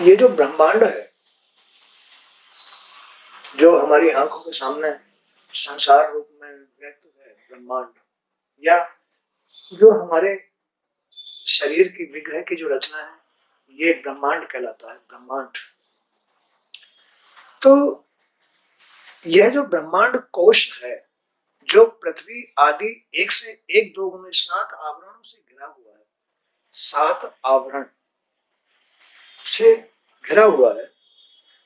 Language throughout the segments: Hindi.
ये जो ब्रह्मांड है, जो हमारी आंखों के सामने संसार रूप में व्यक्त है, ब्रह्मांड, या जो हमारे शरीर की विग्रह की जो रचना है, ये ब्रह्मांड कहलाता है। ब्रह्मांड, तो यह जो ब्रह्मांड कोश है, जो पृथ्वी आदि एक से एक दो गुने 7 आवरणों से घिरा हुआ है, 7 आवरण से घिरा हुआ है,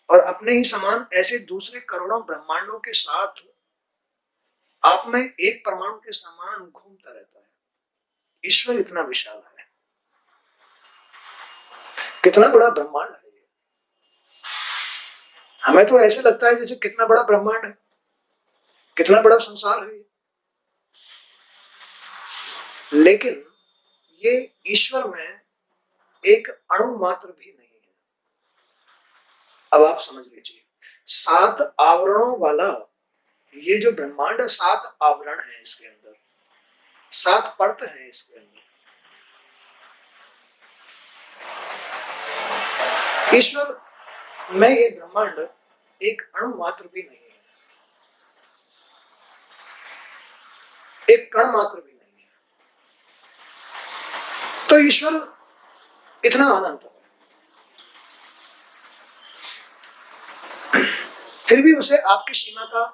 और अपने ही समान ऐसे दूसरे करोड़ों ब्रह्मांडों के साथ आप में एक परमाणु के समान घूमता रहता है। ईश्वर इतना विशाल है। कितना बड़ा ब्रह्मांड है ये। हमें तो ऐसे लगता है जैसे कितना बड़ा ब्रह्मांड है, कितना बड़ा संसार है ये। लेकिन ये ईश्वर में एक अणु मात्र भी नहीं है। अब आप समझ लीजिए, 7 आवरणों वाला ये जो ब्रह्मांड है, 7 आवरण है इसके अंदर, 7 परत है इसके अंदर। ईश्वर में ये ब्रह्मांड एक अणु मात्र भी नहीं है, एक कण मात्र भी नहीं है। तो ईश्वर इतना अनंत है, फिर भी उसे आपकी सीमा का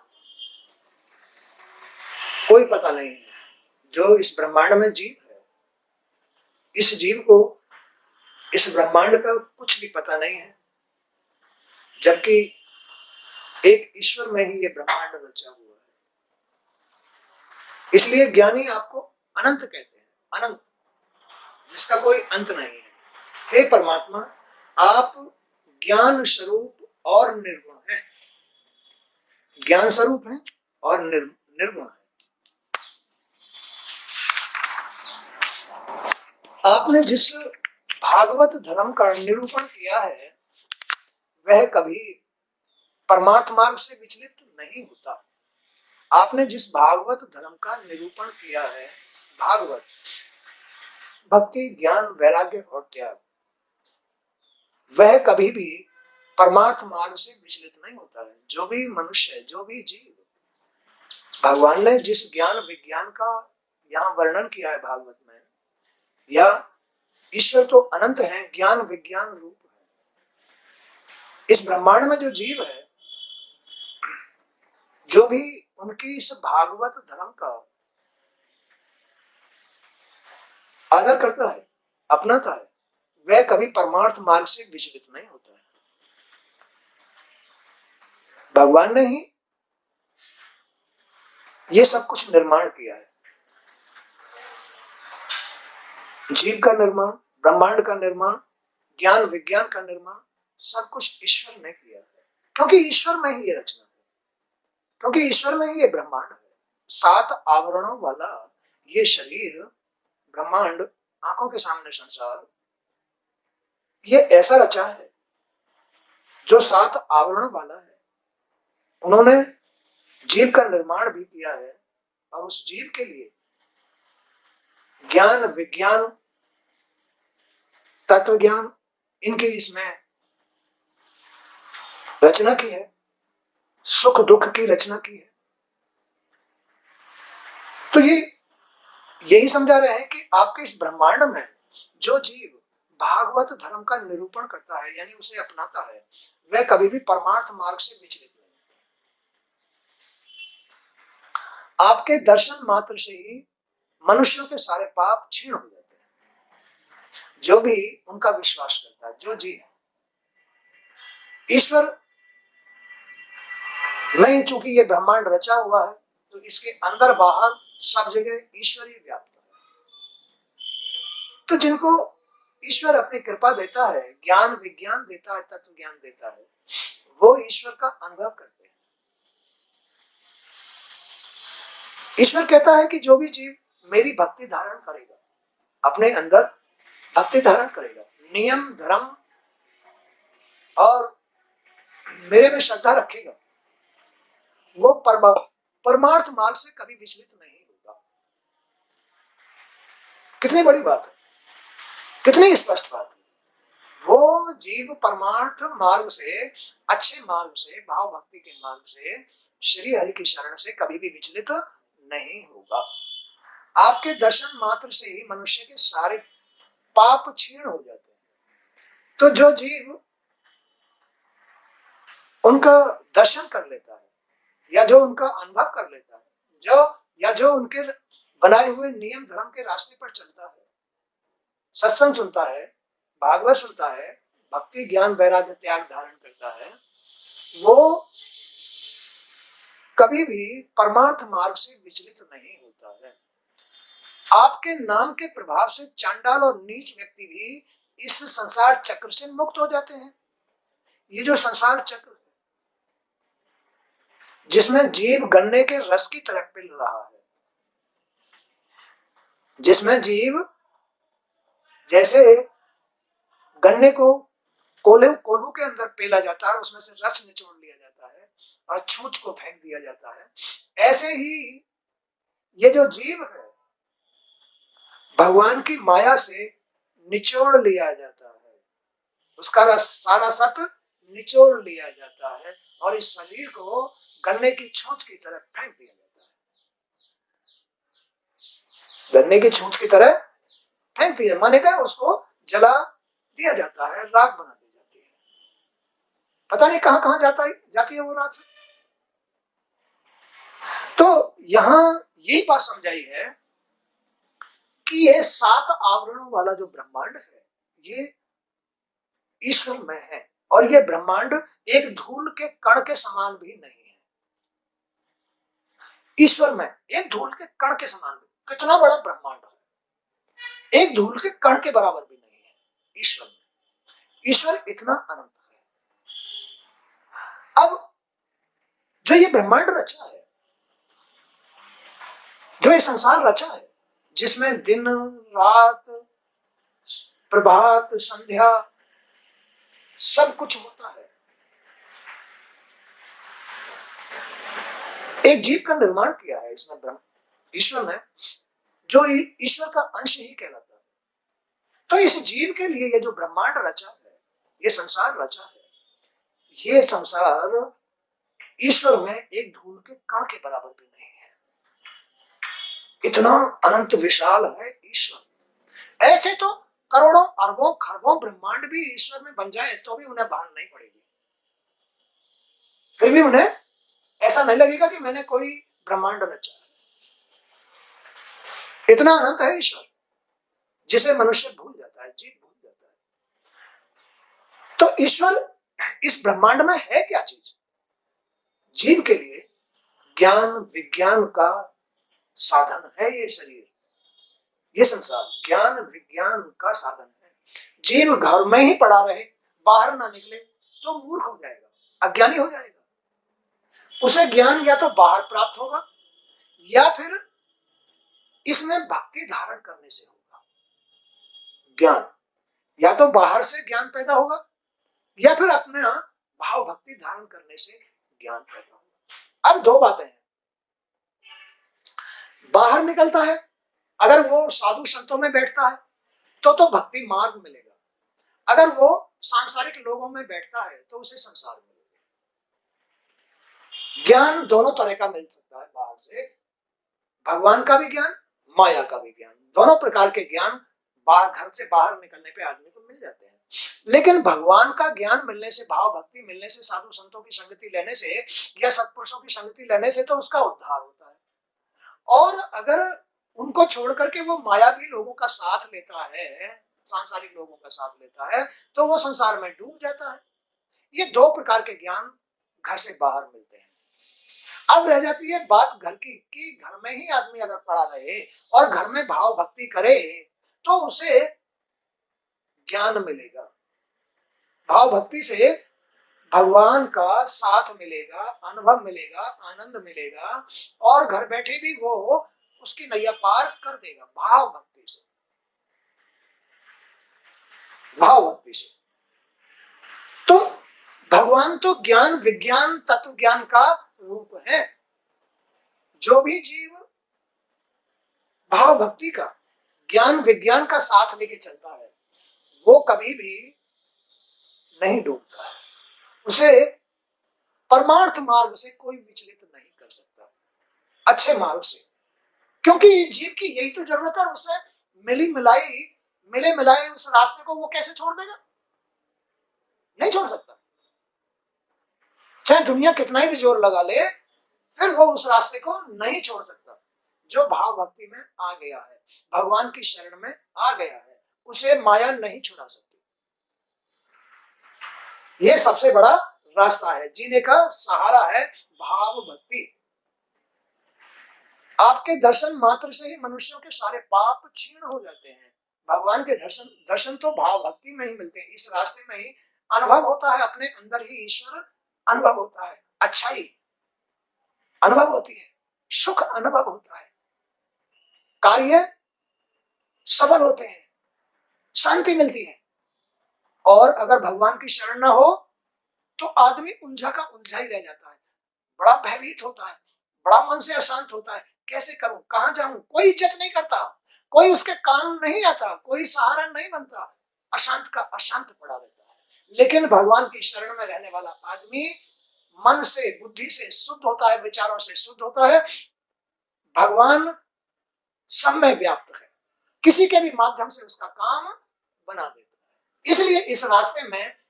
कोई पता नहीं है। जो इस ब्रह्मांड में जीव है, इस जीव को इस ब्रह्मांड का कुछ भी पता नहीं है, जबकि एक ईश्वर में ही ये ब्रह्मांड रचा हुआ है। इसलिए ज्ञानी आपको अनंत कहते हैं, अनंत, जिसका कोई अंत नहीं है। हे परमात्मा, आप ज्ञान स्वरूप और निर्गुण हैं। ज्ञान स्वरूप है और निर्गुण है। आपने जिस भागवत धर्म का निरूपण किया है, वह कभी परमार्थ मार्ग से विचलित नहीं होता। आपने जिस भागवत धर्म का निरूपण किया है, भागवत, भक्ति, ज्ञान, वैराग्य और त्याग, वह कभी भी परमार्थ मार्ग से विचलित नहीं होता है। जो भी मनुष्य है, जो भी जीव, भगवान ने जिस ज्ञान विज्ञान का यहाँ वर्णन किया है भागवत में, या ईश्वर तो अनंत है, ज्ञान विज्ञान रूप है। इस ब्रह्मांड में जो जीव है, जो भी उनकी इस भागवत धर्म का आदर करता है, अपनाता है, वह कभी परमार्थ मार्ग से विचलित नहीं होता है। भगवान ने ही ये सब कुछ निर्माण किया है। जीव का निर्माण, ब्रह्मांड का निर्माण, ज्ञान विज्ञान का निर्माण, सब कुछ ईश्वर ने किया है। क्योंकि ईश्वर में ही ये रचना है, क्योंकि ईश्वर में ही ये ब्रह्मांड है। 7 आवरणों वाला ये शरीर, ब्रह्मांड, आंखों के सामने संसार, ये ऐसा रचा है जो 7 आवरणों वाला है। उन्होंने जीव का निर्माण भी किया है, और उस जीव के लिए ज्ञान विज्ञान, तत्व ज्ञान, इनकी इसमें रचना की है, सुख दुख की रचना की है। तो ये यही समझा रहे हैं कि आपके इस ब्रह्मांड में जो जीव भागवत धर्म का निरूपण करता है, यानी उसे अपनाता है, वह कभी भी परमार्थ मार्ग से विचलित नहीं होता। आपके दर्शन मात्र से ही मनुष्यों के सारे पाप क्षीण हो जाते हैं। जो भी उनका विश्वास करता है, जो जीव ईश्वर में, चूंकि ये ब्रह्मांड रचा हुआ है, तो इसके अंदर बाहर सब जगह ईश्वर ही व्याप्त है। तो जिनको ईश्वर अपनी कृपा देता है, ज्ञान विज्ञान देता है, तत्व ज्ञान देता है, वो ईश्वर का अनुभव करते हैं। ईश्वर कहता है कि जो भी जीव मेरी भक्ति धारण करेगा, अपने अंदर भक्ति धारण करेगा, नियम धर्म और मेरे में श्रद्धा रखेगा, वो परमार्थ मार्ग से कभी विचलित नहीं होगा। कितनी बड़ी बात है, कितनी स्पष्ट बात है। वो जीव परमार्थ मार्ग से, अच्छे मार्ग से, भाव भक्ति के मार्ग से, श्री हरि की शरण से कभी भी विचलित नहीं होगा। आपके दर्शन मात्र से ही मनुष्य के सारे पाप क्षीण हो जाते हैं। तो जो जीव उनका दर्शन कर लेता है, या जो उनका अनुभव कर लेता है, जो उनके बनाए हुए नियम धर्म के रास्ते पर चलता है, सत्संग सुनता है, भागवत सुनता है, भक्ति ज्ञान वैराग्य त्याग धारण करता है, वो कभी भी परमार्थ मार्ग से विचलित नहीं होता है। आपके नाम के प्रभाव से चांडाल और नीच व्यक्ति भी इस संसार चक्र से मुक्त हो जाते हैं। ये जो संसार चक्र है, जिसमें जीव गन्ने के रस की तरह पिल रहा है, जिसमें जीव जैसे गन्ने को कोल्हू के अंदर पेला जाता है और उसमें से रस निचोड़ लिया जाता है और छूछ को फेंक दिया जाता है, ऐसे ही ये जो जीव है भगवान की माया से निचोड़ लिया जाता है, उसका सारा सत्व निचोड़ लिया जाता है और इस शरीर को गन्ने की छूछ की तरह फेंक दिया जाता है। गन्ने की छूछ की तरह फेंक दिया माने का उसको जला दिया जाता है, राख बना दी जाती है। पता नहीं कहां कहां जाती है वो राख से। तो यहां यही बात समझाई है कि ये 7 आवरणों वाला जो ब्रह्मांड है ये ईश्वर में है, और ये ब्रह्मांड एक धूल के कण के समान भी नहीं है। ईश्वर में एक धूल के कण के समान भी, कितना बड़ा ब्रह्मांड है, एक धूल के कण के बराबर भी नहीं है ईश्वर में। ईश्वर इतना अनंत है। अब जो ये ब्रह्मांड रचा है, जो ये संसार रचा है, जिसमें दिन रात प्रभात संध्या सब कुछ होता है, एक जीव का निर्माण किया है इसमें ईश्वर ने, जो ईश्वर का अंश ही कहलाता है। तो इस जीव के लिए ये जो ब्रह्मांड रचा है, ये संसार रचा है, ये संसार ईश्वर में एक धूल के कण के बराबर भी नहीं है। इतना अनंत विशाल है ईश्वर। ऐसे तो करोड़ों अरबों खरबों ब्रह्मांड भी ईश्वर में बन जाए तो भी उन्हें भान नहीं पड़ेगी, फिर भी उन्हें ऐसा नहीं लगेगा कि मैंने कोई ब्रह्मांड रचा है। इतना अनंत है ईश्वर, जिसे मनुष्य भूल जाता है, जीव भूल जाता है। तो ईश्वर इस ब्रह्मांड में है क्या चीज? जीव के लिए ज्ञान विज्ञान का साधन है ये शरीर, ये संसार ज्ञान विज्ञान का साधन है। जीव घर में ही पड़ा रहे, बाहर ना निकले तो मूर्ख हो जाएगा, अज्ञानी हो जाएगा। उसे ज्ञान या तो बाहर प्राप्त होगा या फिर इसमें भक्ति धारण करने से होगा। ज्ञान या तो बाहर से ज्ञान पैदा होगा या फिर अपने भाव भक्ति धारण करने से ज्ञान पैदा होगा। अब 2 बातें हैं, बाहर निकलता है, अगर वो साधु संतों में बैठता है तो भक्ति मार्ग मिलेगा, अगर वो सांसारिक लोगों में बैठता है तो उसे संसार मिलेगा। ज्ञान दोनों तरह का मिल सकता है बाहर से, भगवान का भी ज्ञान, माया का भी ज्ञान, दोनों प्रकार के ज्ञान घर से बाहर निकलने पे आदमी को मिल जाते हैं। लेकिन भगवान का ज्ञान मिलने से, भाव भक्ति मिलने से, साधु संतों की संगति लेने से या सत्पुरुषों की संगति लेने से तो उसका उद्धार होता है। और अगर उनको छोड़ करके वो मायावी लोगों का साथ लेता है, सांसारिक लोगों का साथ लेता है, तो वो संसार में डूब जाता है। ये 2 प्रकार के ज्ञान घर से बाहर मिलते हैं। अब रह जाती है बात घर की, कि घर में ही आदमी अगर पड़ा रहे और घर में भाव भक्ति करे तो उसे ज्ञान मिलेगा, भाव भक्ति से भगवान का साथ मिलेगा, अनुभव मिलेगा, आनंद मिलेगा, और घर बैठे भी वो उसकी नैया पार कर देगा भाव भक्ति से, भाव भक्ति से। तो भगवान तो ज्ञान विज्ञान तत्व ज्ञान का रूप है। जो भी जीव भाव भक्ति का ज्ञान विज्ञान का साथ लेके चलता है वो कभी भी नहीं डूबता है, उसे परमार्थ मार्ग से कोई विचलित नहीं कर सकता, अच्छे मार्ग से। क्योंकि जीव की यही तो जरूरत है, उससे मिले मिलाए उस रास्ते को वो कैसे छोड़ देगा? नहीं छोड़ सकता, चाहे दुनिया कितना ही भी जोर लगा ले, फिर वो उस रास्ते को नहीं छोड़ सकता। जो भाव भक्ति में आ गया है, भगवान की शरण में आ गया है, उसे माया नहीं छुड़ा सकती। ये सबसे बड़ा रास्ता है, जीने का सहारा है भाव भक्ति। आपके दर्शन मात्र से ही मनुष्यों के सारे पाप क्षीण हो जाते हैं। भगवान के दर्शन तो भाव भक्ति में ही मिलते हैं, इस रास्ते में ही अनुभव होता है, अपने अंदर ही ईश्वर अनुभव होता है, अच्छाई अनुभव होती है, सुख अनुभव होता है, कार्य सफल होते हैं, शांति मिलती है। और अगर भगवान की शरण न हो तो आदमी उलझा का उलझा ही रह जाता है, बड़ा भयभीत होता है, बड़ा मन से अशांत होता है, कैसे करूं, कहां जाऊं, कोई इज्जत नहीं करता, कोई उसके काम नहीं आता, कोई सहारा नहीं बनता, अशांत का अशांत पड़ा रहता है। लेकिन भगवान की शरण में रहने वाला आदमी मन से बुद्धि से शुद्ध होता है, विचारों से शुद्ध होता है, भगवान सब में व्याप्त है, किसी के भी माध्यम से उसका काम बना देता है। इसलिए इस रास्ते में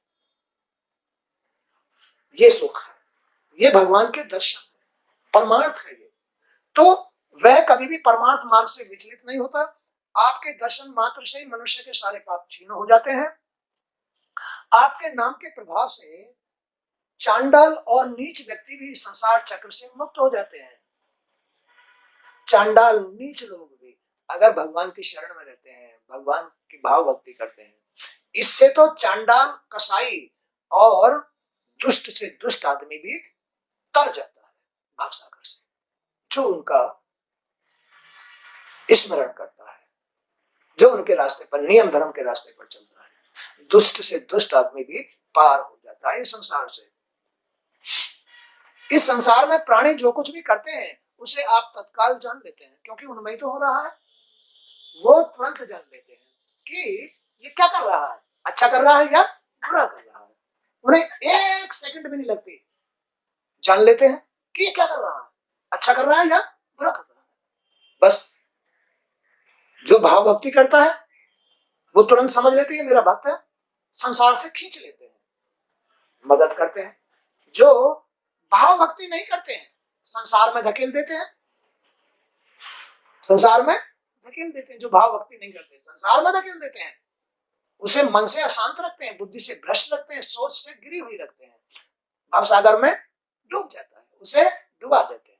ये सुख है, ये भगवान के दर्शन है, परमार्थ है ये। तो वह कभी भी परमार्थ मार्ग से विचलित नहीं होता। आपके दर्शन मात्र से ही मनुष्य के सारे पाप क्षीण हो जाते हैं। आपके नाम के प्रभाव से चांडाल और नीच व्यक्ति भी संसार चक्र से मुक्त हो जाते हैं। चांडाल नीच लोग भी अगर भगवान की शरण में रहते हैं, भगवान की भाव भक्ति करते हैं, इससे तो चांडाल कसाई और दुष्ट से दुष्ट आदमी भी तर जाता है भवसागर से, जो उनका स्मरण करता है, जो उनके रास्ते पर, नियम धर्म के रास्ते पर चलता है। दुष्ट से दुष्ट आदमी भी पार हो जाता है इस संसार से। इस संसार में प्राणी जो कुछ भी करते हैं उसे आप तत्काल जान लेते हैं, क्योंकि उनमें ही तो हो रहा है। वो तुरंत जान लेते हैं कि ये क्या कर रहा है, अच्छा कर रहा है या बुरा कर रहा है। उन्हें एक सेकंड भी नहीं लगती, जान लेते हैं कि ये क्या कर रहा है, अच्छा कर रहा है या बुरा कर रहा है। बस जो भाव भक्ति करता है वो तुरंत समझ लेते हैं मेरा भक्त है, संसार से खींच लेते हैं, मदद करते हैं। जो भाव भक्ति नहीं करते हैं संसार में धकेल देते हैं, संसार में धकेल देते हैं। जो भाव भक्ति नहीं करते संसार में धकेल देते हैं, उसे मन से अशांत रखते हैं, बुद्धि से भ्रष्ट रखते हैं, सोच से गिरी हुई रखते हैं, भवसागर में डूब जाता है, उसे डुबा देते हैं।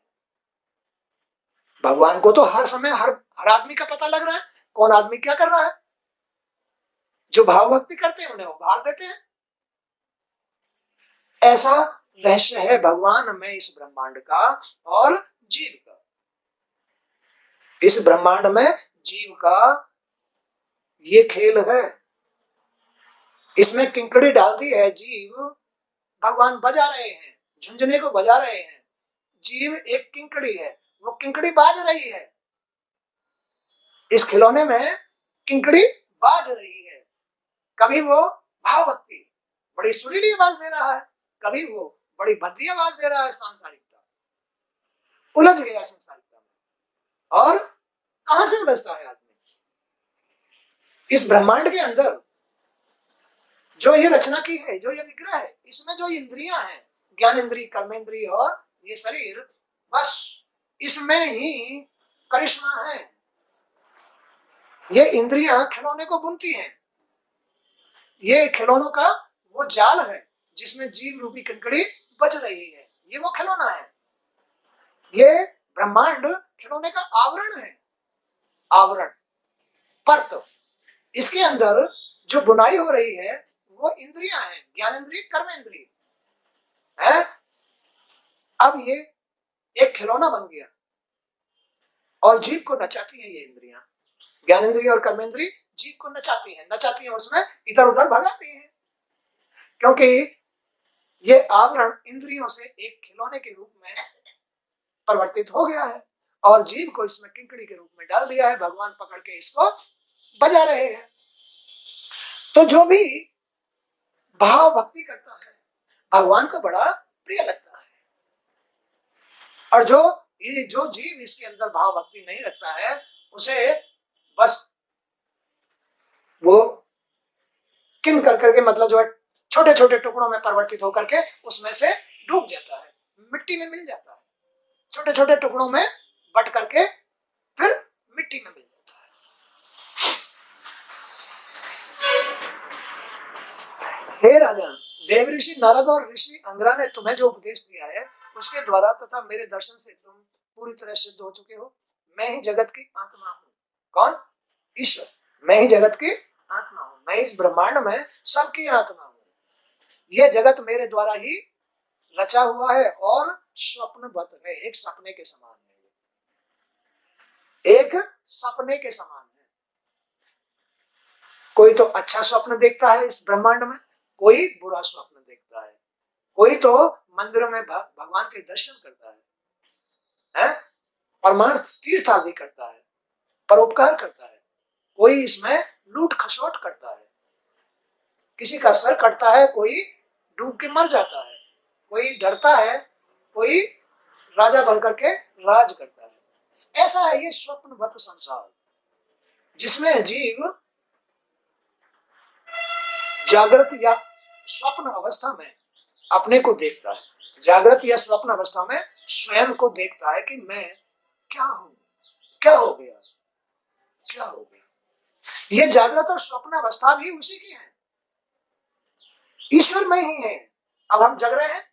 भगवान को तो हर समय हर आदमी का पता लग रहा है, कौन आदमी क्या कर रहा है। जो भाव भक्ति करते हैं उन्हें उभार देते हैं। ऐसा रहस्य है भगवान में, इस ब्रह्मांड का और जीव का। इस ब्रह्मांड में जीव का ये खेल है। इसमें किंकड़ी डाल दी है, जीव भगवान बजा रहे हैं, झुंझुने को बजा रहे हैं। जीव एक किंकड़ी है, वो किंकड़ी बाज रही है। इस खिलौने में किंकड़ी बाज रही है। कभी वो भाव भक्ति बड़ी सुरीली आवाज दे रहा है, कभी वो बड़ी भद्दी आवाज दे रहा है। सांसारिकता उलझ गया संसारिकता में। और कहां से उलझता है आदमी? इस ब्रह्मांड के अंदर जो ये रचना की है, जो ये विग्रह है, इसमें जो इंद्रियां हैं, ज्ञानेंद्रिय, कर्मेंद्रिय और ये शरीर, बस इसमें ही करिश्मा है। ये इंद्रियां खिलौने को बुनती हैं। ये खिलौनों का वो जाल है जिसमें जीव रूपी कंकड़ी बज रही है। ये वो खिलौना है। ये ब्रह्मांड खिलौने का आवरण है, आवरण परत। इसके अंदर जो बुनाई हो रही है वो इंद्रियां हैं, ज्ञानेंद्रिय, कर्मेंद्रिय है। अब ये एक खिलौना बन गया और जीव को नचाती है। ये इंद्रियां, ज्ञानेंद्रिय और कर्मेंद्रिय जीव को नचाती हैं, उसमें इधर उधर भगाती हैं। क्योंकि ये आवरण इंद्रियों से एक खिलौने के रूप में परिवर्तित हो गया है और जीव को इसमें किंकड़ी के रूप में डाल दिया है। भगवान पकड़ के इसको बजा रहे हैं। तो जो भी भाव भक्ति करता है, भगवान को बड़ा प्रिय लगता है। और जो जीव इसके अंदर भाव भक्ति नहीं रखता है, उसे बस वो किन कर करके, मतलब जो है छोटे छोटे टुकड़ों में परिवर्तित होकर के उसमें से डूब जाता है, मिट्टी में मिल जाता है, छोटे छोटे टुकड़ों में बट करके फिर मिट्टी में मिल जाता है। हे राजन, देव ऋषि नारद और ऋषि अंगरा ने तुम्हें जो उपदेश दिया है उसके द्वारा तथा मेरे दर्शन से तुम पूरी तरह सिद्ध हो चुके हो। मैं ही जगत की आत्मा हूँ। कौन? ईश्वर। मैं ही जगत की आत्मा हूँ, मैं इस ब्रह्मांड में सबकी आत्मा हूँ। यह जगत मेरे द्वारा ही रचा हुआ है और स्वप्नवत है, एक सपने के समान है, एक सपने के समान है। कोई तो अच्छा स्वप्न देखता है इस ब्रह्मांड में, कोई बुरा स्वप्न देखता है, कोई तो मंदिरों में भगवान के दर्शन करता है, परमार्थ तीर्थ आदि करता है, परोपकार करता है, कोई इसमें लूट खसोट करता है, किसी का सर कटता है, कोई डूब के मर जाता है, कोई डरता है, कोई राजा बनकर के राज करता है। ऐसा है ये स्वप्नवत संसार, जिसमें जीव जागृत या स्वप्न अवस्था में अपने को देखता है, जागृत या स्वप्न अवस्था में स्वयं को देखता है कि मैं क्या हूं, क्या हो गया, क्या हो गया। ये जागृत और स्वप्न अवस्था भी उसी की है, ईश्वर में ही है। अब हम जग रहे हैं,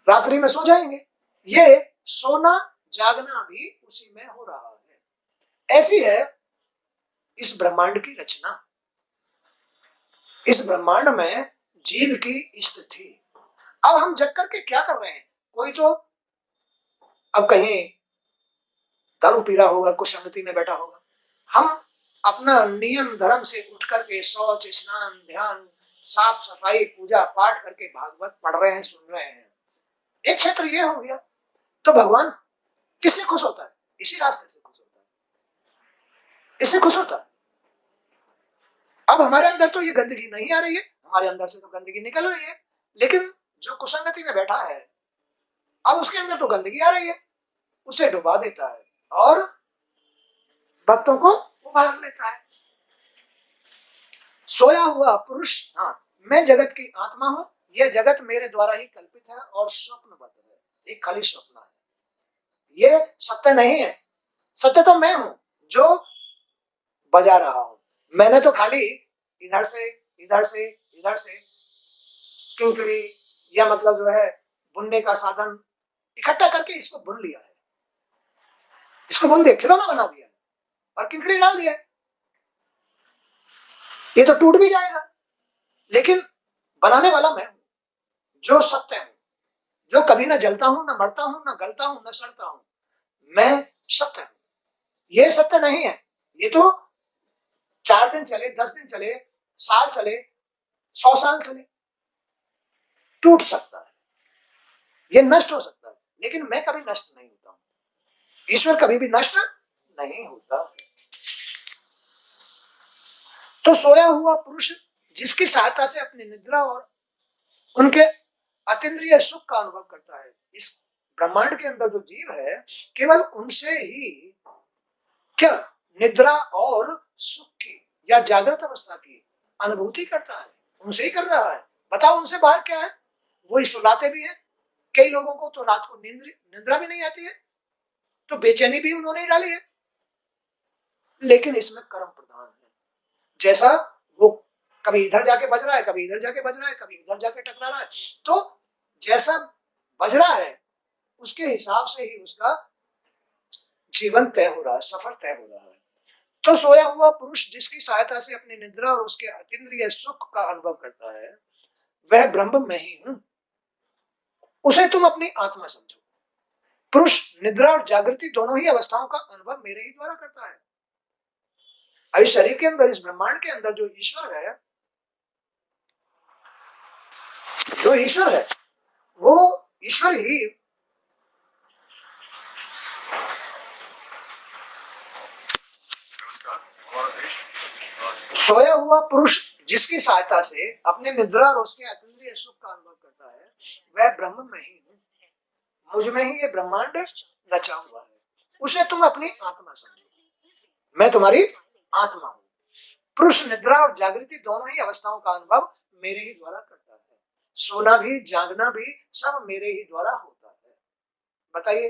रात्रि में सो जाएंगे, ये सोना जागना भी उसी में हो रहा है। ऐसी है इस ब्रह्मांड की रचना, इस ब्रह्मांड में जीव की स्थिति। अब हम जग करके क्या कर रहे हैं? कोई तो अब कहीं दारू पी रहा होगा, कुसंगति में बैठा होगा, हम अपना नियम धर्म से उठ करके शौच स्नान ध्यान साफ सफाई पूजा पाठ करके भागवत पढ़ रहे हैं, सुन रहे हैं, एक क्षेत्र ये हो गया। तो भगवान किससे खुश होता है? इसी रास्ते से खुश होता है, इससे खुश होता है। अब हमारे अंदर तो ये गंदगी नहीं आ रही है, हमारे अंदर से तो गंदगी निकल रही है, लेकिन जो कुसंगति में बैठा है अब उसके अंदर तो गंदगी आ रही है, उसे डुबा देता है और भक्तों को उभार लेता है। सोया हुआ पुरुष, हाँ, मैं जगत की आत्मा हूं, यह जगत मेरे द्वारा ही कल्पित है और स्वप्नबद्ध है, एक खाली स्वप्न है, ये सत्य नहीं है। सत्य तो मैं हूं जो बजा रहा हूं, मैंने तो खाली इधर से इधर से इधर से किंकड़ी या मतलब जो है बुनने का साधन इकट्ठा करके इसको बुन लिया है, इसको बुन दिया, खिलौना बना दिया और किंकड़ी डाल दिया। ये तो टूट भी जाएगा, लेकिन बनाने वाला मैं हूं जो सत्य हूं, जो कभी ना जलता हूं, ना मरता हूं, ना गलता हूं, ना सड़ता हूं, मैं सत्य हूं। ये सत्य नहीं है, ये तो 4 दिन चले, 10 दिन चले, साल चले, 100 साल चले, टूट सकता है, ये नष्ट हो सकता है, लेकिन मैं कभी नष्ट नहीं होता हूं, ईश्वर कभी भी नष्ट नहीं होता। तो सोया हुआ पुरुष जिसकी सहायता से अपनी निद्रा और उनके अतीन्द्रिय सुख का अनुभव करता है, इस ब्रह्मांड के अंदर जो जीव है केवल उनसे ही क्या निद्रा और सुख की या जागृत अवस्था की अनुभूति करता है, उनसे ही कर रहा है। बताओ उनसे बाहर क्या है? वही सुलाते भी है, कई लोगों को तो रात को निद्रा भी नहीं आती है, तो बेचैनी भी उन्होंने ही डाली है। लेकिन इसमें कर्म प्रधान है, जैसा वो कभी इधर जाके बज रहा है, कभी इधर जाके बज रहा है, कभी उधर जाके टकरा रहा है, तो जैसा बज रहा है उसके हिसाब से ही उसका जीवन तय हो रहा है, सफर तय हो रहा है। तो सोया हुआ पुरुष जिसकी सहायता से अपनी निद्रा और उसके अतीन्द्रिय सुख का अनुभव करता है, वह ब्रह्म मैं ही हूं, उसे तुम अपनी आत्मा समझो। पुरुष निद्रा और जागृति दोनों ही अवस्थाओं का अनुभव मेरे ही द्वारा करता है। अभी शरीर के अंदर, इस ब्रह्मांड के अंदर जो ईश्वर है, जो ईश्वर है वो ईश्वर ही सोया हुआ पुरुष जिसकी सहायता से अपने निद्रा और उसके अतीन्द्रिय सुख का अनुभव करता है, वह ब्रह्म में ही हूँ, मुझ में ही ये ब्रह्मांड रचा हुआ है, उसे तुम अपनी आत्मा समझो। मैं तुम्हारी आत्मा हूँ। पुरुष निद्रा और जागृति दोनों ही अवस्थाओं का अनुभव मेरे ही द्वारा करता है। सोना भी जागना भी सब मेरे ही द्वारा होता है। बताइए,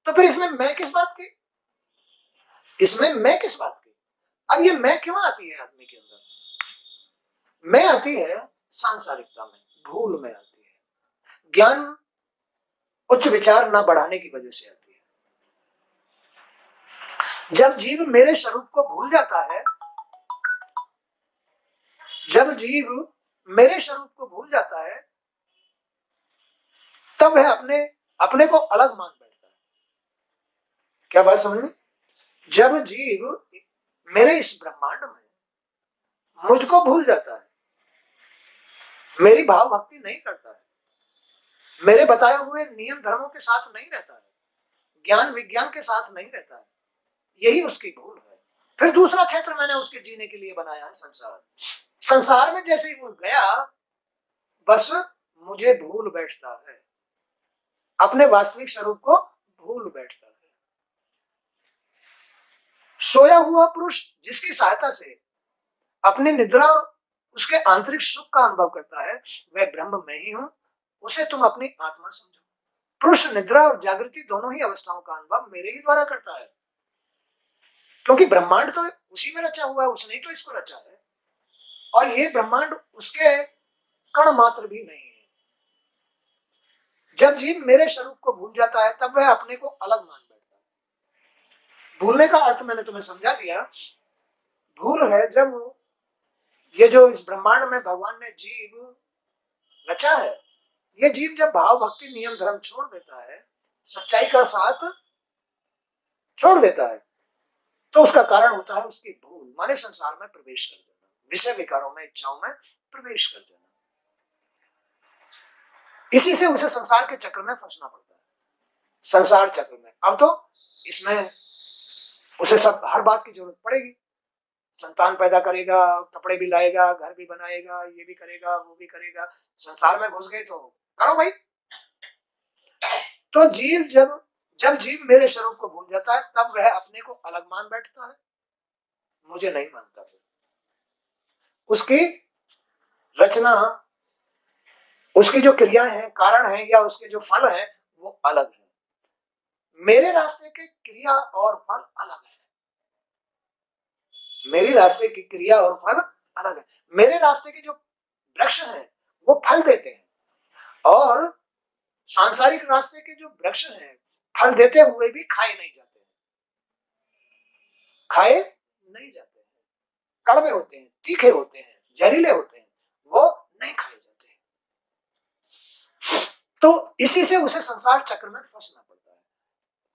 तो फिर इसमें मैं किस बात की? इसमें मैं किस बात की? अब ये मैं क्यों आती है आदमी के अंदर? मैं आती है सांसारिकता में, भूल में आती है, ज्ञान उच्च विचार न बढ़ाने की वजह से आती है। जब जीव मेरे स्वरूप को भूल जाता है, जब जीव मेरे स्वरूप को भूल जाता है, तब वह अपने अपने को अलग मान बैठता है। क्या बात समझ में? जब जीव मेरे इस ब्रह्मांड में मुझको भूल जाता है, मेरी भाव भक्ति नहीं करता है, मेरे बताए हुए नियम धर्मों के साथ नहीं रहता है, ज्ञान विज्ञान के साथ नहीं रहता है, यही उसकी भूल है। फिर दूसरा क्षेत्र मैंने उसके जीने के लिए बनाया है संसार। संसार में जैसे ही वो गया, बस मुझे भूल बैठता है, अपने वास्तविक स्वरूप को भूल बैठता है। सोया हुआ पुरुष जिसकी सहायता से अपनी निद्रा और उसके आंतरिक सुख का अनुभव करता है, वह ब्रह्म मैं ही हूं, उसे तुम अपनी आत्मा समझो। पुरुष निद्रा और जागृति दोनों ही अवस्थाओं का अनुभव मेरे ही द्वारा करता है, क्योंकि ब्रह्मांड तो उसी में रचा हुआ है, उसने ही तो इसको रचा है, और ये ब्रह्मांड उसके कण मात्र भी नहीं है। जब जीव मेरे स्वरूप को भूल जाता है, तब वह अपने को अलग मान बैठता है। भूलने का अर्थ मैंने तुम्हें समझा दिया। भूल है जब ये जो इस ब्रह्मांड में भगवान ने जीव रचा है, ये जीव जब भाव भक्ति नियम धर्म छोड़ देता है, सच्चाई का साथ छोड़ देता है, तो उसका कारण होता है उसकी भूल, माने संसार में प्रवेश कर देना, विषय विकारों में, इच्छाओं में प्रवेश कर देना। इसी से उसे संसार के चक्र में फंसना पड़ता है, संसार चक्र में। अब तो इसमें उसे सब हर बात की जरूरत पड़ेगी, संतान पैदा करेगा, कपड़े भी लाएगा, घर भी बनाएगा, ये भी करेगा, वो भी करेगा। संसार में घुस गए तो करो भाई। तो जीव जब जीव मेरे स्वरूप को भूल जाता है, तब वह अपने को अलग मान बैठता है, मुझे नहीं मानता। फिर उसकी रचना, उसकी जो क्रियाएं हैं, कारण है, या उसके जो फल है, वो अलग है। मेरे रास्ते के क्रिया और फल अलग है, मेरी रास्ते की क्रिया और फल अलग है। मेरे रास्ते के जो वृक्ष हैं वो फल देते हैं, और सांसारिक रास्ते के जो वृक्ष हैं फल देते हुए भी खाए नहीं जाते हैं, खाए नहीं जाते हैं, कड़वे होते हैं, तीखे होते हैं, जहरीले होते हैं, वो नहीं खाए जाते हैं। तो इसी से उसे संसार चक्र में फंसना पड़ता है,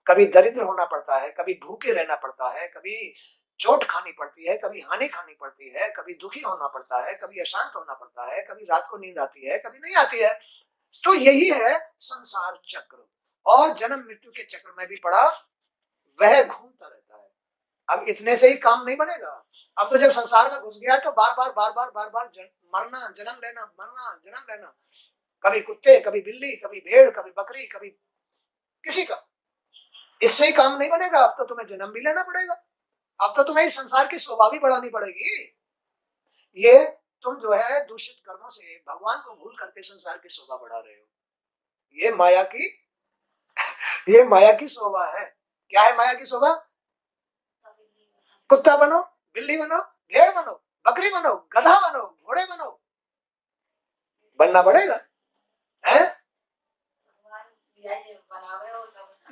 कभी दरिद्र होना पड़ता है, कभी भूखे रहना पड़ता है, कभी चोट खानी पड़ती है, कभी हानि खानी पड़ती है, कभी दुखी होना पड़ता है, कभी अशांत होना पड़ता है, कभी रात को नींद आती है, कभी नहीं आती है। तो यही है संसार चक्र, और जन्म मृत्यु के चक्र में भी पड़ा वह घूमता रहता है। अब इतने से ही काम नहीं बनेगा। अब तो जब संसार में घुस गया है, तो बार बार मरना, जन्म लेना, मरना, जन्म लेना, कभी कुत्ते, कभी बिल्ली, कभी भेड़, कभी बकरी, कभी किसी का। इससे ही काम नहीं बनेगा। अब तो तुम्हें जन्म भी लेना पड़ेगा, अब तो तुम्हें इस संसार की शोभा भी बढ़ानी पड़ेगी। ये तुम जो है दूषित कर्मों से भगवान को भूल करके संसार की शोभा बढ़ा रहे हो। ये माया की शोभा है। क्या है माया की शोभा? कुत्ता बनो, बिल्ली बनो, भेड़ बनो, बकरी बनो, गधा बनो, घोड़े बनो, बनना पड़ेगा है।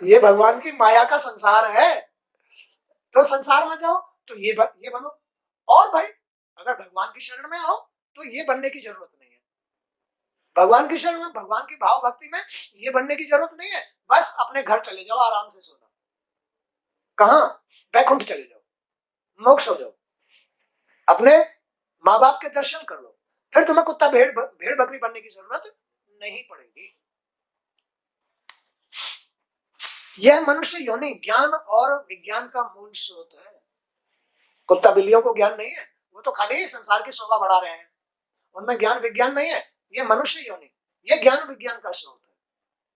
ये भगवान की माया का संसार है। तो संसार में जाओ तो ये बनो, और भाई अगर भगवान की शरण में आओ तो ये बनने की जरूरत नहीं है। भगवान की शरण में, भगवान की भाव भक्ति में ये बनने की जरूरत नहीं है। बस अपने घर चले जाओ, आराम से सोना। कहां? बैकुंठ चले जाओ, मोक्ष हो जाओ, अपने माँ बाप के दर्शन कर लो, फिर तुम्हें कुत्ता भेड़ बकरी बनने की जरूरत नहीं पड़ेगी। यह मनुष्य योनि ज्ञान और विज्ञान का मूल स्रोत है। कुत्ता बिल्लियों को ज्ञान नहीं है, वो तो खाली संसार की शोभा बढ़ा रहे हैं, उनमें ज्ञान विज्ञान नहीं है। ये मनुष्य योनि, ये ज्ञान विज्ञान का स्रोत है,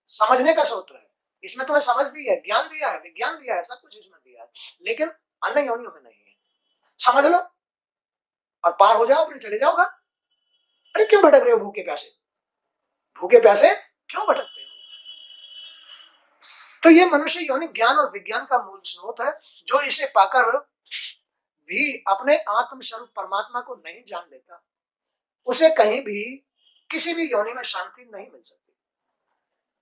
समझने का स्रोत है। इसमें तुम्हें समझ दी है, ज्ञान दिया है, विज्ञान दिया है, सब कुछ इसमें दिया है, लेकिन अन्य योनियों में नहीं है। समझ लो और पार हो जाओ, अपने चले जाओगा। अरे क्यों भटक रहे हो भूखे प्यासे? भूखे प्यासे क्यों भटकते हो? तो ये मनुष्य योनि ज्ञान और विज्ञान का मूल स्रोत है। जो इसे पाकर भी अपने आत्म स्वरूप परमात्मा को नहीं जान लेता, उसे कहीं भी किसी भी योनि में शांति नहीं मिल सकती,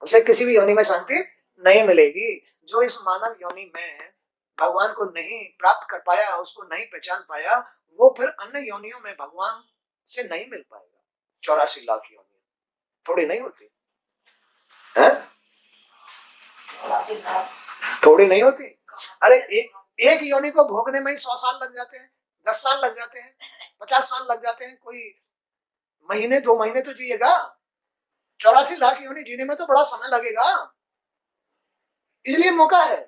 उसे किसी भी योनि में शांति नहीं मिलेगी। जो इस मानव योनि में भगवान को नहीं प्राप्त कर पाया, उसको नहीं पहचान पाया, वो फिर अन्य योनियों में भगवान से नहीं मिल पाएगा। 84 लाख योनियां थोड़ी नहीं होती है, थोड़ी नहीं होती। अरे एक योनि को भोगने में ही 100 साल लग जाते हैं, 10 साल लग जाते हैं, 50 साल लग जाते हैं, कोई महीने 2 महीने तो जिएगा। 84 लाख योनि जीने में तो बड़ा समय लगेगा, इसलिए मौका है।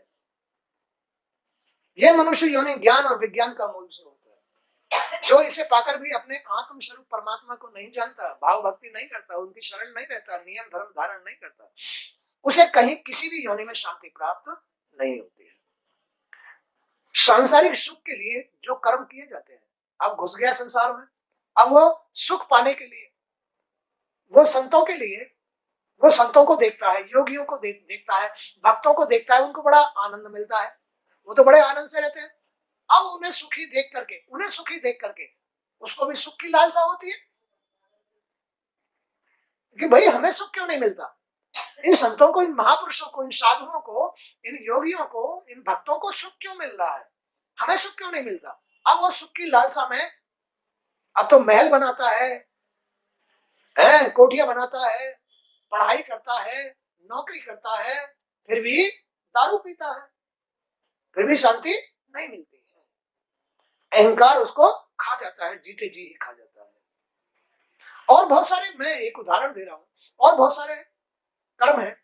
यह मनुष्य योनि ज्ञान और विज्ञान का मूल स्रोत है। जो इसे पाकर भी अपने आत्म स्वरूप परमात्मा को नहीं जानता, भाव भक्ति नहीं करता, उनकी शरण नहीं रहता, नियम धर्म धारण नहीं करता, उसे कहीं किसी भी योनि में शांति प्राप्त नहीं होती है। सांसारिक सुख के लिए जो कर्म किए जाते हैं, अब घुस गया संसार में, अब वो सुख पाने के लिए, वो संतों के लिए, वो संतों को देखता है, योगियों को देखता है, भक्तों को देखता है, उनको बड़ा आनंद मिलता है, वो तो बड़े आनंद से रहते हैं। अब उन्हें सुखी देख करके उसको भी सुख की लालसा होती है कि भाई हमें सुख क्यों नहीं मिलता? इन संतों को, इन महापुरुषों को, इन साधुओं को, इन योगियों को, इन भक्तों को सुख क्यों मिल रहा है, हमें सुख क्यों नहीं मिलता? अब वो सुख की लालसा में अब तो महल बनाता है, कोठियां बनाता है, पढ़ाई करता है, नौकरी करता है, फिर भी दारू पीता है, फिर भी शांति नहीं मिलती है। अहंकार उसको खा जाता है, जीते जी ही खा जाता है। और बहुत सारे, मैं एक उदाहरण दे रहा हूं, और बहुत सारे कर्म हैं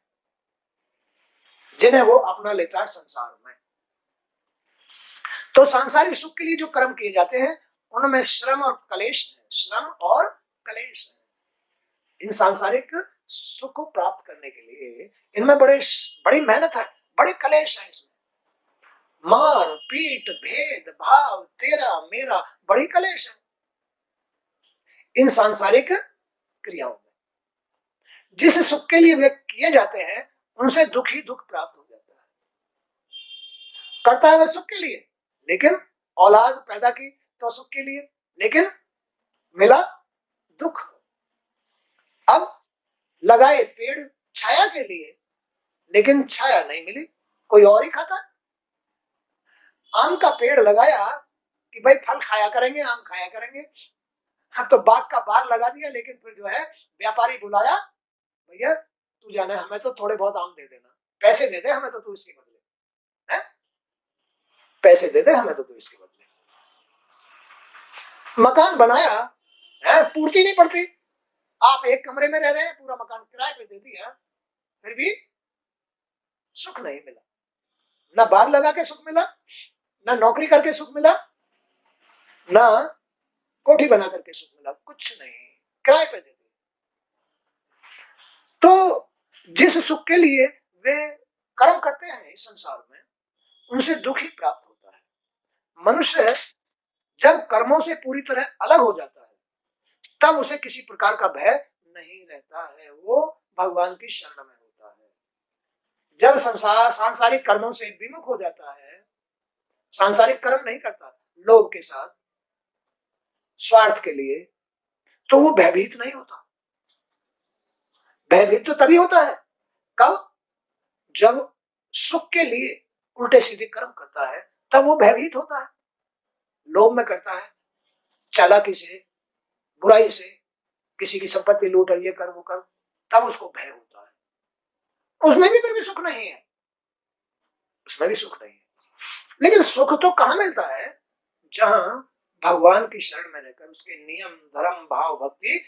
जिन्हें वो अपना लेता है संसार में। तो सांसारिक सुख के लिए जो कर्म किए जाते हैं उनमें श्रम और कलेश है, श्रम और कलेश है। इन सांसारिक सुख को प्राप्त करने के लिए इनमें बड़ी मेहनत है, बड़े कलेश है इसमें, मार पीट, भेद भाव, तेरा मेरा, बड़ी कलेश है इन सांसारिक क्रियाओं में। जिस सुख के लिए वे किए जाते हैं उनसे दुख ही दुख प्राप्त हो जाता है। करता है वह सुख के लिए, लेकिन औलाद पैदा की तो सुख के लिए, लेकिन मिला दुख। अब लगाए पेड़ छाया के लिए, लेकिन छाया नहीं मिली, कोई और ही खाता। आम का पेड़ लगाया कि भाई फल खाया करेंगे, आम खाया करेंगे, अब तो बाग का बाग लगा दिया, लेकिन फिर जो है व्यापारी बुलाया, भैया तू जाना, हमें तो थोड़े बहुत आम दे देना, पैसे दे दे हमें तो तू इसके बदले, है पैसे दे दे हमें तो तू इसके बदले। मकान बनाया है, पूर्ति नहीं पड़ती, आप एक कमरे में रह रहे हैं, पूरा मकान किराए पे दे दिया, फिर भी सुख नहीं मिला। ना बाग लगा के सुख मिला, ना नौकरी करके सुख मिला, ना कोठी बना करके सुख मिला, कुछ नहीं, किराए पे दे दिया। तो जिस सुख के लिए वे कर्म करते हैं इस संसार में, उनसे दुख ही प्राप्त होता है। मनुष्य जब कर्मों से पूरी तरह अलग हो जाता है, तब उसे किसी प्रकार का भय नहीं रहता है, वो भगवान की शरण में होता है। जब सांसारिक कर्मों से विमुख हो जाता है, सांसारिक कर्म नहीं करता लोभ के साथ, स्वार्थ के लिए, तो वो भयभीत नहीं होता। भयभीत तो तभी होता है कब, जब सुख के लिए उल्टे सीधे कर्म करता है, तब वो भयभीत होता है। लोभ में करता है, चालाकी से, बुराई से, किसी की संपत्ति लूट और ये कर वो कर, तब उसको भय होता है। उसमें भी फिर भी सुख नहीं है, उसमें भी सुख नहीं है। लेकिन सुख तो कहां मिलता है, जहां भगवान की शरण में रहकर उसके नियम धर्म भाव भक्ति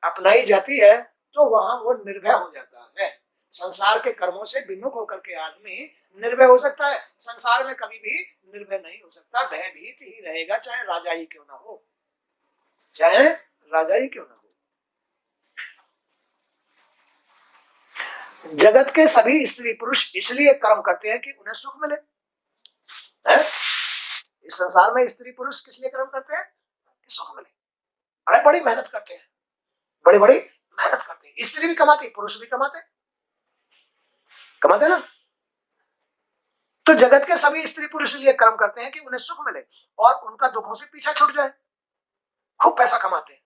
अपनाई जाती है, तो वहां वो निर्भय हो जाता है। संसार के कर्मों से विमुख होकर के आदमी निर्भय हो सकता है, संसार में कभी भी निर्भय नहीं हो सकता, भयभीत ही रहेगा, चाहे राजा ही क्यों ना हो, चाहे राजा ही क्यों ना हो। जगत के सभी स्त्री पुरुष इसलिए कर्म करते हैं कि उन्हें सुख मिले, है? इस संसार में स्त्री पुरुष किस लिए कर्म करते हैं कि सुख मिले। अरे बड़ी मेहनत करते हैं, बड़ी बड़ी मेहनत करते हैं, स्त्री भी कमाती, पुरुष भी कमाते कमाते ना। तो जगत के सभी स्त्री पुरुष इसलिए कर्म करते हैं कि उन्हें सुख मिले और उनका दुखों से पीछा छूट जाए, खूब पैसा कमाते हैं।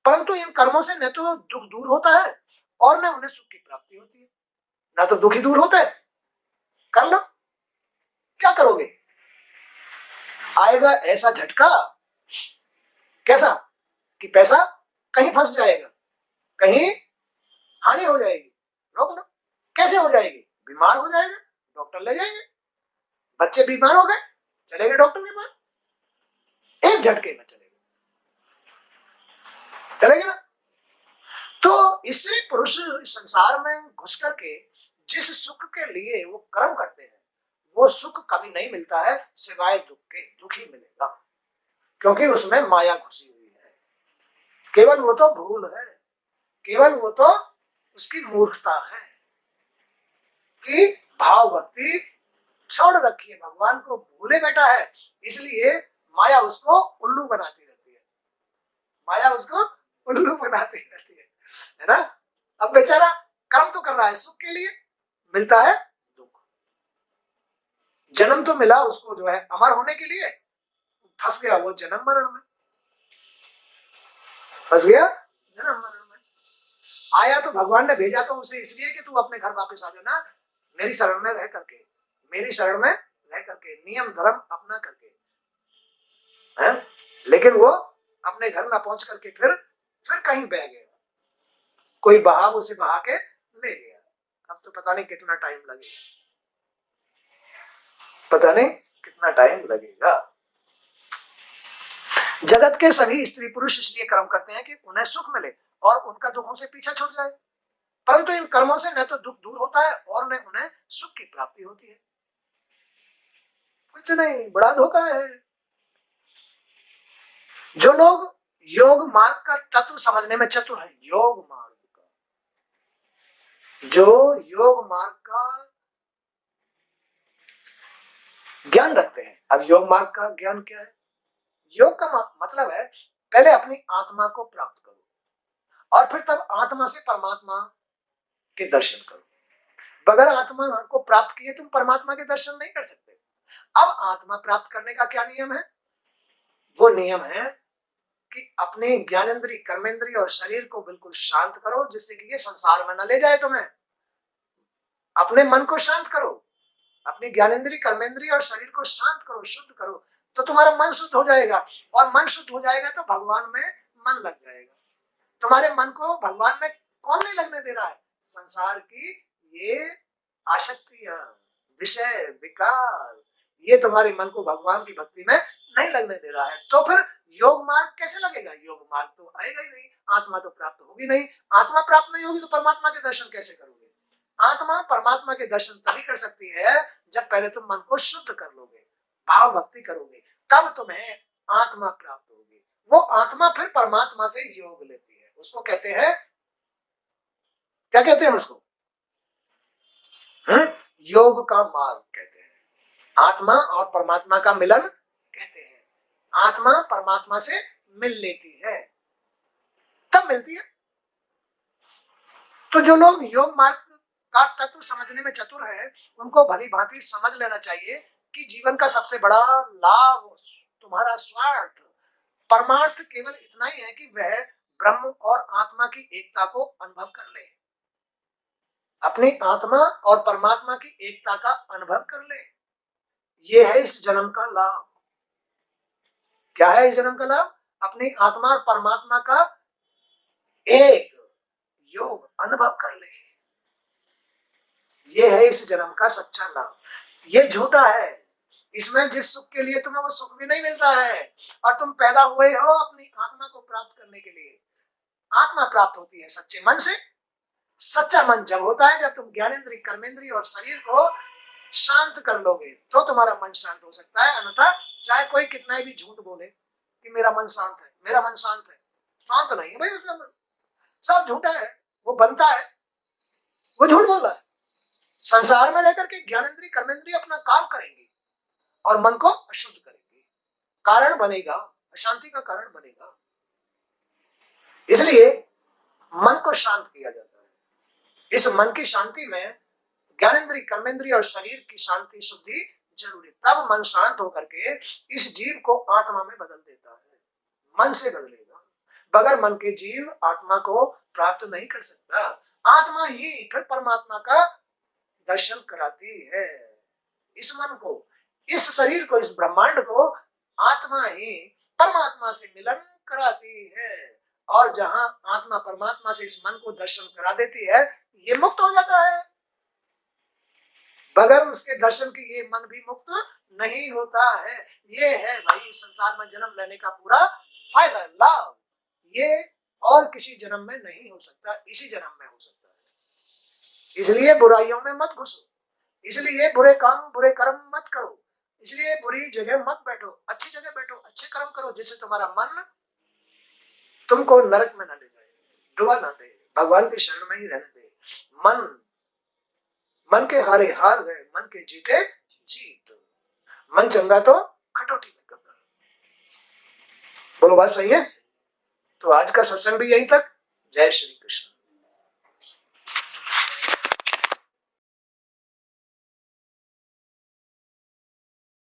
परंतु इन कर्मों से न तो दुख दूर होता है और न उन्हें सुख की प्राप्ति होती है, ना तो दुखी दूर होता है। कर लो, क्या करोगे? आएगा ऐसा झटका, कैसा कि पैसा कहीं फंस जाएगा, कहीं हानि हो जाएगी, रोक लो। कैसे हो जाएगी? बीमार हो जाएगा, डॉक्टर ले जाएंगे, बच्चे बीमार हो गए, चलेंगे डॉक्टर के पास, एक झटके में चलेंगे ना। तो स्त्री पुरुष संसार में घुस करके जिस सुख के लिए वो कर्म करते हैं, वो सुख कभी नहीं मिलता है सिवाय दुख के, दुख ही मिलेगा, क्योंकि उसमें माया घुसी हुई है। केवल वो तो भूल है, केवल वो तो उसकी मूर्खता है कि भाव भक्ति छोड़ रखी है, भगवान को भूले बैठा है, इसलिए माया उसको उल्लू बनाती रहती है, माया उसको उल्लू बनाती रहती है ना। अब बेचारा कर्म तो कर रहा है सुख के लिए, मिलता है दुख। जन्म तो मिला उसको जो है अमर होने के लिए, फंस गया वो जन्म मरण में, फंस गया जन्म मरण में। आया तो भगवान ने भेजा तो उसे इसलिए कि तू अपने घर वापस आ जाना, मेरी शरण में रह करके, मेरी शरण में रह करके, नियम धर्म अपना करके, है? लेकिन वो अपने घर ना पहुंच करके फिर कहीं बह गया, कोई बहाव उसे बहा के ले गया। अब तो पता नहीं कितना टाइम लगेगा, पता नहीं कितना टाइम लगेगा। जगत के सभी स्त्री पुरुष इसलिए कर्म करते हैं कि उन्हें सुख मिले और उनका दुखों से पीछा छूट जाए, परंतु इन कर्मों से न तो दुख दूर होता है और न उन्हें सुख की प्राप्ति होती है। कुछ नहीं, बड़ा धोखा है। जो लोग योग मार्ग का तत्व समझने में चतुर है, योग मार्ग का, जो योग मार्ग का ज्ञान रखते हैं। अब योग मार्ग का ज्ञान क्या है? योग का मतलब है पहले अपनी आत्मा को प्राप्त करो और फिर तब आत्मा से परमात्मा के दर्शन करो। बगैर आत्मा को प्राप्त किए तुम परमात्मा के दर्शन नहीं कर सकते। अब आत्मा प्राप्त करने का क्या नियम है? वो नियम है कि अपने ज्ञानेंद्रिय, कर्मेंद्रिय और शरीर को बिल्कुल शांत करो, जिससे कि ये संसार में न ले जाए तुम्हें। अपने मन को शांत करो, अपने ज्ञानेंद्रिय, कर्मेंद्रिय और शरीर को शांत करो, शुद्ध करो, तो तुम्हारा मन शुद्ध हो जाएगा और मन शुद्ध हो जाएगा तो भगवान में मन लग जाएगा। तुम्हारे मन को भगवान में कौन नहीं लगने दे रहा है? संसार की ये आसक्तियां, विषय, विकार, ये तुम्हारे मन को भगवान की भक्ति में नहीं लगने दे रहा है। तो फिर योग मार्ग कैसे लगेगा? योग मार्ग तो आएगा ही नहीं, आत्मा तो प्राप्त होगी नहीं। आत्मा प्राप्त नहीं होगी तो परमात्मा के दर्शन कैसे करोगे? आत्मा परमात्मा के दर्शन तभी कर सकती है जब पहले तुम मन को शुद्ध कर लोगे, भाव भक्ति करोगे, तब तुम्हें आत्मा प्राप्त होगी। वो आत्मा फिर परमात्मा से योग लेती है, उसको कहते हैं, क्या कहते हैं उसको? योग का मार्ग कहते हैं। आत्मा और परमात्मा का मिलन कहते हैं। आत्मा परमात्मा से मिल लेती है, तब मिलती है। तो जो लोग योग मार्ग का तत्व समझने में चतुर है, उनको भली भांति समझ लेना चाहिए कि जीवन का सबसे बड़ा लाभ तुम्हारा स्वार्थ, परमार्थ केवल इतना ही है कि वह ब्रह्म और आत्मा की एकता को अनुभव कर ले, अपनी आत्मा और परमात्मा की एकता का अनुभव कर ले। ये है इस जन्म का लाभ। क्या है इस जन्म का लाभ? अपनी आत्मा और परमात्मा का एक योग अनुभव कर ले। ये है इस जन्म का सच्चा लाभ। ये झूठा है, इसमें जिस सुख के लिए तुम्हें वो सुख भी नहीं मिलता है, और तुम पैदा हुए हो अपनी आत्मा को प्राप्त करने के लिए। आत्मा प्राप्त होती है सच्चे मन से। सच्चा मन जब होता है जब तुम ज्ञानेंद्रिय, कर्मेंद्रिय और शरीर को शांत कर लोगे तो तुम्हारा मन शांत हो सकता है। अन्यथा चाहे कोई कितना भी झूठ बोले कि मेरा मन शांत है, मेरा मन शांत है, शांत नहीं है भाई उसका मन, सब झूठा है, वो बनता है, वो झूठ बोल रहा है। संसार में रहकर के ज्ञानेंद्रिय कर्मेंद्रिय अपना काम करेंगे और मन को अशुद्ध करेंगे, कारण बनेगा, अशांति का कारण बनेगा। इसलिए मन को शांत किया जाता है। इस मन की शांति में ज्ञानेंद्रिय कर्मेंद्रिय और शरीर की शांति शुद्धि जरूरी, तब मन शांत होकर के इस जीव को आत्मा में बदल देता है, मन से बदलेगा। बगैर मन के जीव आत्मा को प्राप्त नहीं कर सकता। आत्मा ही फिर परमात्मा का दर्शन कराती है। इस मन को, इस शरीर को, इस ब्रह्मांड को आत्मा ही परमात्मा से मिलन कराती है। और जहां आत्मा परमात्मा से इस मन को दर्शन करा देती है, ये मुक्त हो जाता है। बगैर उसके दर्शन के ये मन भी मुक्त नहीं होता है। ये है भाई संसार में जन्म लेने का पूरा फायदा, लाभ। ये और किसी जन्म में नहीं हो सकता, इसी जन्म में हो सकता है। इसलिए बुराइयों में मत घुसो, इसलिए बुरे काम बुरे कर्म मत करो, इसलिए बुरी जगह मत बैठो, अच्छी जगह बैठो, अच्छे कर्म करो, जिससे तुम्हारा मन तुमको नरक में न ले जाए, डुबा ना दे, भगवान के शरण में ही रहने दे। मन के हारे हार गए, मन के जीते जीत। मन चंगा तो खटोटी में गंगा। बोलो बात सही है? तो आज का सत्संग भी यहीं तक। जय श्री कृष्ण।